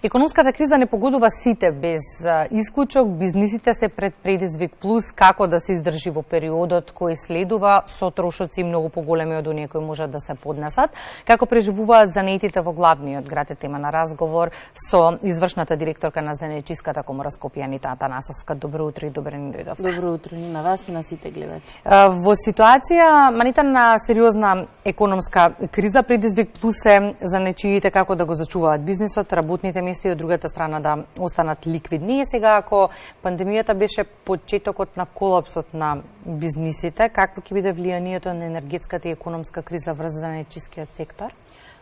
Економската криза не погодува сите без исклучок. Бизнисите се пред предизвик плюс како да се издржи во периодот кој следува со трошоци многу поголеми од оние кои можат да се поднесат. Како преживуваат занетите во главниот град е тема на разговор со извршната директорка на Занаетчиската комора Скопје Анита Атанасовска. Добро утро и добре ни дојдовте. Добро утро и на вас и на сите гледачи. Во ситуација Манита на сериозна економска криза предизвик плюс е за нечиите како да го зачуваат бизнисот, работните места и од другата страна да останат ликвидни. И сега ако пандемијата беше почетокот на колапсот на бизнисите, какво ќе биде влијанието на енергетската и економска криза врз занаетчискиот сектор?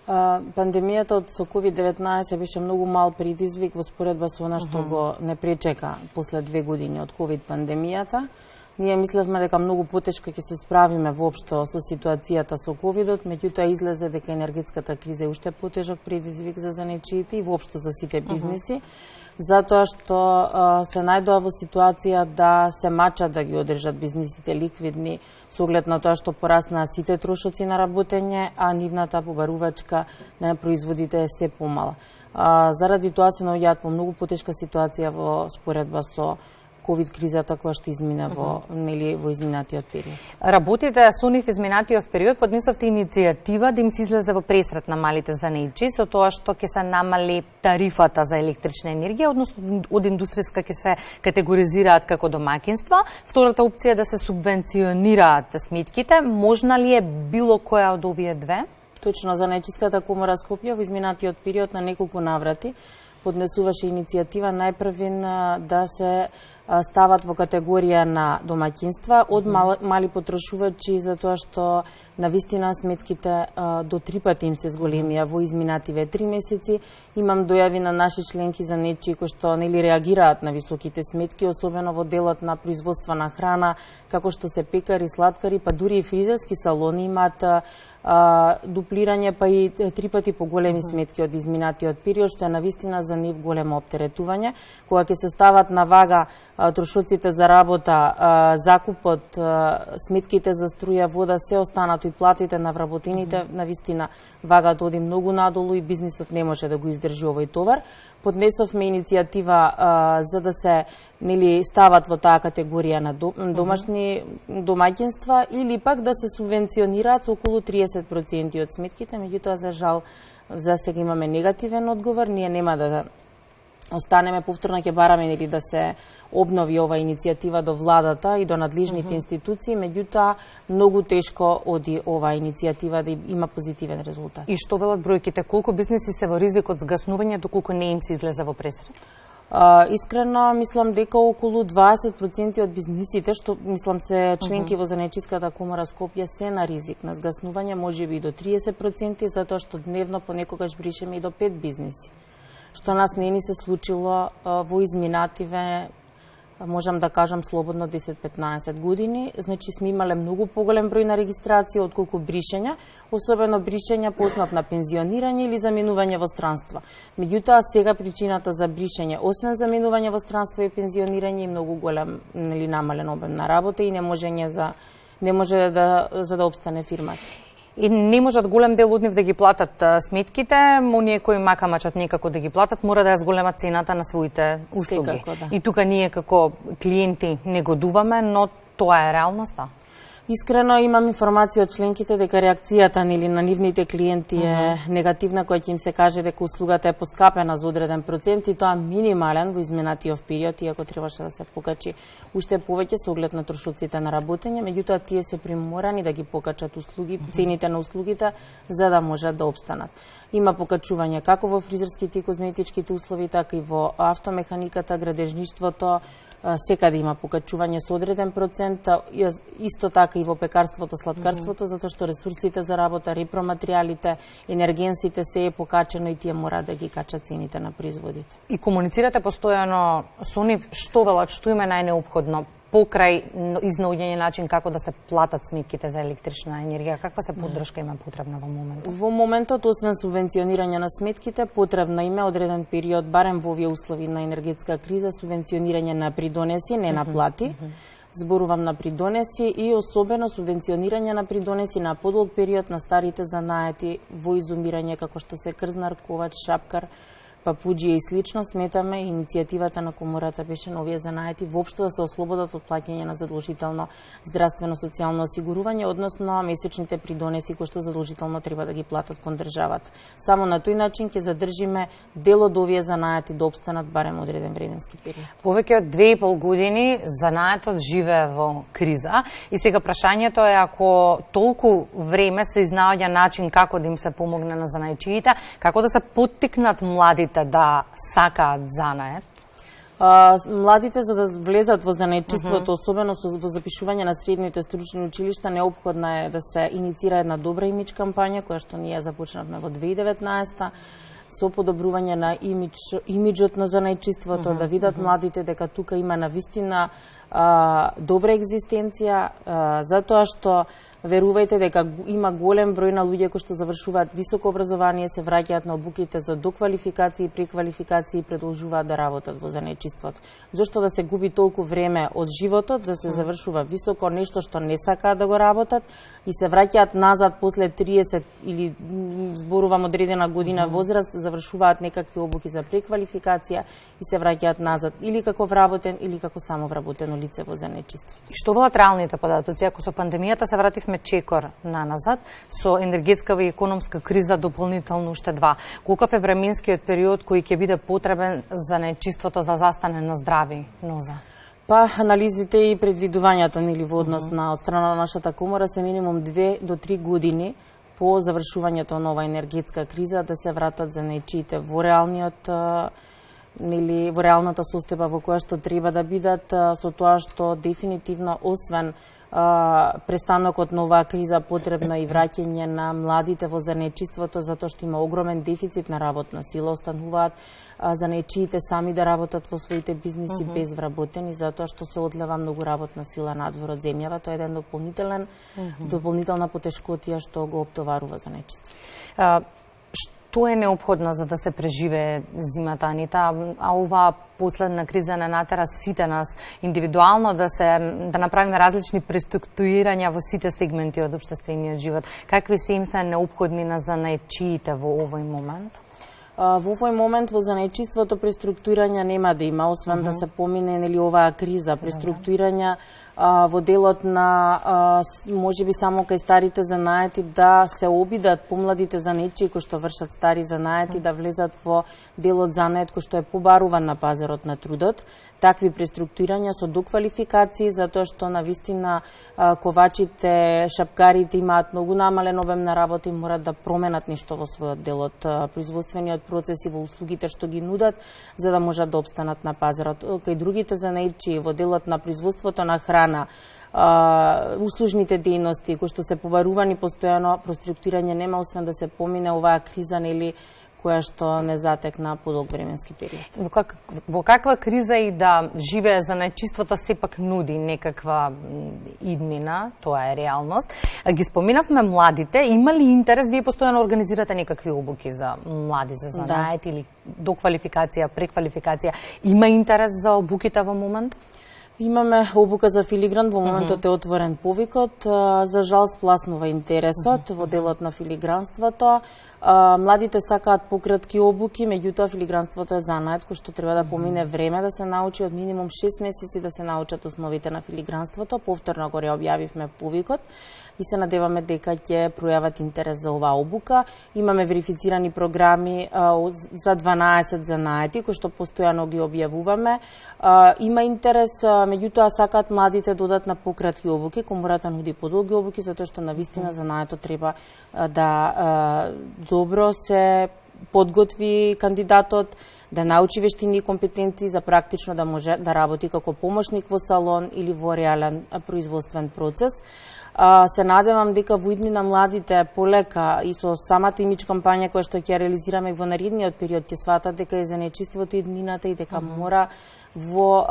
Пандемијата од со COVID-19 беше многу мал предизвик во споредба со она што го не пречека после 2 години од COVID пандемијата. Ние мислевме дека многу потешко ќе се справиме воопшто со ситуацијата со ковидот, меѓутоа излезе дека енергетската криза е уште потежок предизвик за занаетчиите и воопшто за сите бизниси, затоа што се најдоа во ситуација да се мачат да ги одржат бизнисите ликвидни со оглед на тоа што пораснаа сите трошоци на работење, а нивната побарувачка на производите е се помала. Заради тоа се наоѓаат во многу потешка ситуација во споредба со ковид кризата која што измина во изминатиот период. Работите со нив изминатиот период поднесовте иницијатива да им се излезе во пресрет на малите занаетчи со тоа што ќе се намали тарифата за електрична енергија, односно од индустријска ќе се категоризираат како домаќинства. Втората опција е да се субвенционираат сметките. Можна ли е било која од овие две? Точно, Занаетчиската комора Скопје во изминатиот период на неколку наврати поднесуваше иницијатива најпрвен да се стават во категорија на домаќинства од мали потрошувачи, затоа што навистина сметките до 3 пати им се зголемија во изминативе 3 месеци. Имам дојави на наши членки занаетчии кои што реагираат на високите сметки, особено во делот на производство на храна, како што се пекари, сладкари, па дури и фризерски салони имаат дуплирање, па и 3 пати поголеми сметки од изминатиот период, што е навистина за нив големо оптеретување. Кога ќе се стават на вага трошоците за работа, закупот, сметките за струја, вода, се останато и платите на вработените, навистина вагата оди многу надолу и бизнисот не може да го издржи овој товар. Поднесовме иницијатива за да се стават во таа категорија на домашни домаќинства или пак да се субвенционираат со околу 30% од сметките, меѓутоа за жал за сега имаме негативен одговор. Ние нема да останеме, повторно ќе бараме да се обнови ова иницијатива до владата и до надлежните институции, меѓутоа многу тешко оди оваа иницијатива да има позитивен резултат. И што велат бројките? Колку бизниси се во ризик од згаснување доколку не им се излезе во пресрет? Искрено мислам дека околу 20% од бизнисите, што мислам се членки во Занаетчиската комора Скопје, се на ризик на згаснување, можеби и до 30%, затоа што дневно понекогаш бришеме и до 5 бизниси, што нас не ни се случило во изминативе, можам да кажам слободно 10-15 години. Значи сме имале многу поголем број на регистрација отколку бришења, особено бришења по основ на пензионирање или заменување во странство. Меѓутоа сега причината за бришење, освен заменување во странство и пензионирање, е многу голем намален обем на работа и не може да обстане фирмата. И не можат голем дел од нив да ги платат сметките, оние кои макамачат некако да ги платат, мора да ја зголемат цената на своите услуги. Секако, да. И тука ние како клиенти негодуваме, но тоа е реалноста. Искрено имам информација од членките дека реакцијата на нивните клиенти е негативна, која ќе им се каже дека услугата е поскапена за одреден процент и тоа минимален во изминатиот период, иако требаше да се покачи уште повеќе со оглед на трошоците на работење, меѓутоа тие се приморани да ги покачат цените на услугите за да можат да опстанат. Има покачување како во фризерските и козметичките услови, така и во автомеханиката, градежништвото, секаде има покачување со одреден процент, исто така и во пекарството, сладкарството, затоа што ресурсите за работа, репроматеријалите, енергенсите се е покачено и тие мора да ги качат цените на производите. И комуницирате постојано со нив, што велат, што им е најнеопходно покрај изнаоѓање начин како да се платат сметките за електрична енергија? Каква се поддршка има потребна во моментот? Во моментот, освен субвенционирање на сметките, потребна има одреден период, барем во овие услови на енергетска криза, субвенционирање на придонеси, не на плати. Зборувам на придонеси и особено субвенционирање на придонеси на подолг период на старите занаети во изумирање, како што се крзнар, ковач, шапкар, папуџија и слично, сметаме иницијативата на комората беше на овие занаети воопшто да се ослободат од плаќање на задолжително здравствено социјално осигурување, односно месечните придонеси кои што задолжително треба да ги платат кон државата. Само на тој начин ќе задржиме дел од овие занаети да опстанат барем одреден временски период. Повеќе од 2,5 години занаетот живее во криза и сега прашањето е ако толку време се изнаоѓа начин како да им се помогне на занаечиите, како да се поттикнат младите да сакаат занает? Младите за да влезат во занаетчиството, особено во запишување на средните стручни училишта, неопходна е да се инициира една добра имидж кампања, која што ние започнавме во 2019 со подобрување на имиджот на занаетчиството, да видат младите дека тука има навистина добра екзистенција, затоа што верувајте дека има голем број на луѓе кои што завршуваат високо образование, се враќаат на обуките за доквалификација и преквалификација и продолжуваат да работат во занаетчиството. Зошто да се губи толку време од животот, да се завршува високо нешто што не сакаат да го работат и се враќаат назад после 30 или зборувам одредена година возраст, завршуваат некакви обуки за преквалификација и се враќаат назад или како вработен или како самовработено лице во занаетчиство. И што велат реалните податоци? Ако со пандемијата се вративме чекор на назад, со енергетска и економска криза дополнително уште 2. Колкав е временскиот период кој ќе биде потребен за занаетчиството да застане на здрави ноза? Па, анализите и предвидувањата нели во однос на од страна на нашата комора се минимум 2 до 3 години по завршувањето на ова енергетска криза да се вратат занаетчиите во реалниот нели во реалната состојба во која што треба да бидат, со тоа што дефинитивно освен престанокот на оваа криза потребно и враќање на младите во занаетчиството затоа што има огромен дефицит на работна сила, остануваат занаетчиите сами да работат во своите бизниси без вработени затоа што се одлева многу работна сила надвор од земјава, тоа е еден дополнителна потешкотија што го оптоварува занаетчиството. Што е неопходно за да се преживее зимата, Анита? А оваа последна криза не натера сите нас индивидуално да направиме различни преструктурирања во сите сегменти од општествениот живот. Какви се им се неопходни на занаетчиите во овој момент? Во овој момент во занаетчиството преструктурирања нема да има, освен да се помине нели оваа криза. Преструктурирања во делот на можеби само кај старите занаети да се обидат помладите занаетчии кои што вршат стари занаети да влезат во делот занает кој што е побаруван на пазарот на трудот. Такви преструктурирања со доквалификации затоа што навистина ковачите, шапкарите имаат многу намален обем на работа и морат да променат нешто во својот делот производствениот процес и во услугите што ги нудат за да можат да опстанат на пазарот. Кај другите занаетчии во делот на производството на храна, услужните дејности кои што се побарувани постојано, преструктурирање нема освен да се помине оваа криза нели која што не затекна подолг временски период. Во каква криза и да живее занаетчиството сепак нуди некаква иднина, тоа е реалност. Ги споминавме младите, има ли интерес? Вие постојано организирате некакви обуки за млади за занает или доквалификација, преквалификација. Има интерес за обуките во момент? Имаме обука за филигран, во моментот е отворен повикот. За жал спласнува интересот во делот на филигранството. Младите сакаат пократки обуки, меѓутоа филигранството е занает кој што треба да помине време да се научи од минимум 6 месеци да се научат основите на филигранството. Повторно го реобјавивме повикот и се надеваме дека ќе пројават интерес за оваа обука. Имаме верифицирани програми за 12 занаети кои што постојано ги објавуваме. Има интерес, меѓутоа сакаат младите додат на пократки обуки, комората нуди подолги обуки затоа што навистина занаето треба да добро се подготви кандидатот, да научи вештини и компетенции за практично да може да работи како помошник во салон или во реален производствен процес. Се надевам дека во иднина младите полека и со самата имидж кампања која што ќе реализираме во наредниот период ќе сватат дека е занаетчиството иднината и дека мора во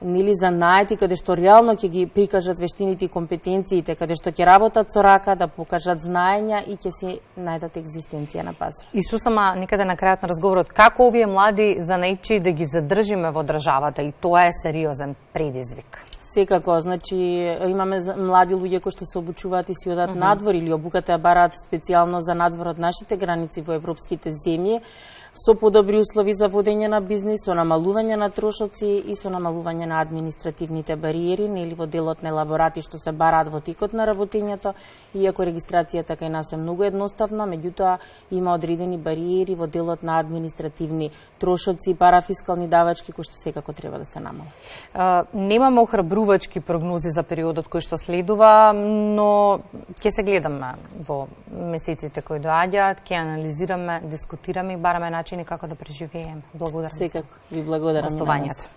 нели занаети каде што реално ќе ги прикажат вештините и компетенциите, каде што ќе работат со рака, да покажат знаења и ќе се најдат екзистенција на пазарот. И сусама некаде на крајот на разговорот, како овие млади занаетчии да ги задржиме во државата и тоа е сериозен предизвик. Секако, значи имаме млади луѓе кои што се обучуваат и си одат надвор или обуката ја бараат специјално за надвор од нашите граници во европските земји. со подобри услови за водење на бизнис, со намалување на трошоци и со намалување на административните бариери, нели во делот на елаборати што се бараат во текот на работењето, иако регистрацијата кај нас е многу едноставна, меѓутоа има одредени бариери во делот на административни трошоци, парафискални давачки кои што секако треба да се намалат. Немаме охрабрувачки прогнози за периодот кој што следува, но ќе се гледаме во месеците кои доаѓаат, ќе анализираме, дискутираме и бараме начини како да преживееме. Благодарам. Секако, ви благодарам. Гостувањето.